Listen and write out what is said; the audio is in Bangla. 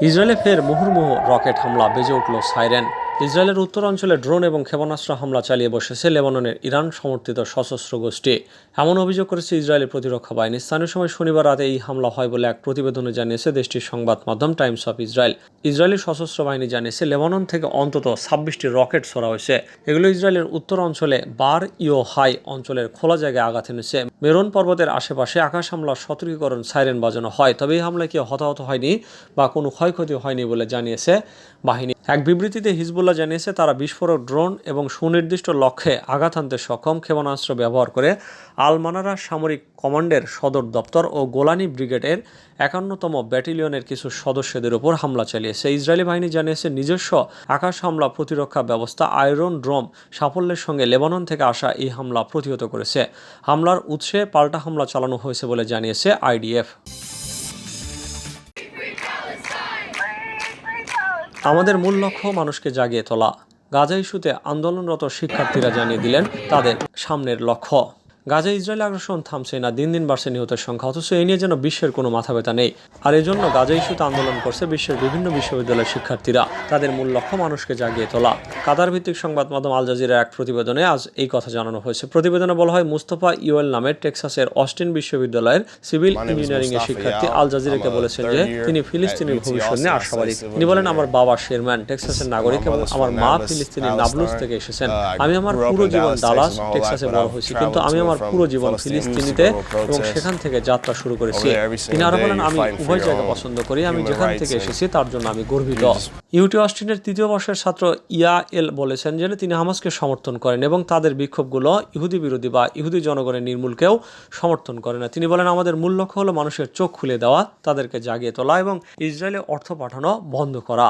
ইসরায়েলে ফের মুহুর্মুহু রকেট হামলা, বেজে উঠল সাইরেন। ইসরায়েলের উত্তরাঞ্চলে ড্রোন এবং ক্ষেপণাস্ত্র হামলা চালিয়ে বসেছে লেবাননের ইরান সমর্থিত সশস্ত্র গোষ্ঠী। এমন অভিযোগ করেছে ইসরায়েলি প্রতিরক্ষা বাহিনী। স্থানীয় সময় শনিবার রাতে এই হামলা হয় বলে এক প্রতিবেদনে জানিয়েছে দেশটির সংবাদ মাধ্যম টাইমস অফ ইসরায়েল। ইসরায়েলি সশস্ত্র বাহিনী জানিয়েছে লেবানন থেকে অন্তত 26টি রকেট ছোড়া হয়েছে। এগুলো ইসরায়েলের উত্তর অঞ্চলে বার ইও হাই অঞ্চলের খোলা জায়গায় আঘাত এনেছে। মেরন পর্বতের আশেপাশে আকাশ হামলার সতর্কীকরণ সাইরেন বাজানো হয়, তবে এই হামলায় কেউ হতাহত হয়নি বা কোনো ক্ষয়ক্ষতি হয়নি বলে জানিয়েছে বাহিনী। এক বিবৃতিতে হিজবুল্লাহ জানিয়েছে তারা বিস্ফোরক ড্রোন এবং সুনির্দিষ্ট লক্ষ্যে আঘাত হানতে সক্ষম ক্ষেপণাস্ত্র ব্যবহার করে আল মানারা সামরিক কমান্ডের সদর দপ্তর ও গোলানি ব্রিগেডের 51তম ব্যাটালিয়নের কিছু সদস্যদের উপর হামলা চালিয়েছে। ইসরায়েলি বাহিনী জানিয়েছে নিজস্ব আকাশ হামলা প্রতিরক্ষা ব্যবস্থা আয়রন ড্রোম সাফল্যের সঙ্গে লেবানন থেকে আসা এই হামলা প্রতিহত করেছে। হামলার উৎসে পাল্টা হামলা চালানো হয়েছে বলে জানিয়েছে আইডিএফ। আমাদের মূল লক্ষ্য মানুষকে জাগিয়ে তোলা। গাজা ইস্যুতে আন্দোলনরত শিক্ষার্থীরা জানিয়ে দিলেন তাদের সামনের লক্ষ্য। গাজা ইসরায়েল আগ্রাসন থামছে না, দিন দিন বাড়ছে নিহতের সংখ্যা, অথচ এই নিয়ে যেন বিশ্বের কোনো মাথা ব্যথা নেই। আর এজন্য গাজা ইস্যুতে আন্দোলন করছে বিশ্বের বিভিন্ন বিশ্ববিদ্যালয়ের শিক্ষার্থীরা। তাদের মূল লক্ষ্য মানুষকে জাগিয়ে তোলা। কাতার ভিত্তিক সংবাদ মাধ্যম আল জাজিরার এক প্রতিবেদনে আজ এই কথা জানানো হয়েছে। প্রতিবেদনে বলা হয়, মুস্তফা ইউয়েল নামের টেক্সাসের অস্টিন বিশ্ববিদ্যালয়ের সিভিল ইঞ্জিনিয়ারিং এর শিক্ষার্থী আল জাজিরাকে বলেছেন যে তিনি ফিলিস্তিনের ভবিষ্যৎ নিয়ে আশাবাদী। তিনি বলেন, আমার বাবা শেরম্যান টেক্সাসের নাগরিক এবং আমার মা ফিলিস্তিনি নাবলুস থেকে এসেছেন। আমি আমার পুরো জীবন ডালাস টেক্সাসে বড় হয়েছি, কিন্তু আমি আমার পুরো জীবন ফিলিস্তিনিতে এবং সেখান থেকে যাত্রা শুরু করেছি। তিনি আরো বলেন, আমি উভয় জায়গা পছন্দ করি, আমি যেখান থেকে এসেছি তার জন্য আমি গর্বিত। ইউটি অস্টিনের ৩য় বর্ষের ছাত্র ইয়াএল বলেছেন যে তিনি হামাসকে সমর্থন করেন এবং তাদের বিক্ষোভগুলো ইহুদি বিরোধী বা ইহুদি জনগণের নির্মূলকেও সমর্থন করে না। তিনি বলেন, আমাদের মূল লক্ষ্য হলো মানুষের চোখ খুলে দেওয়া, তাদেরকে জাগিয়ে তোলা এবং ইসরায়েলে অর্থ পাঠানো বন্ধ করা।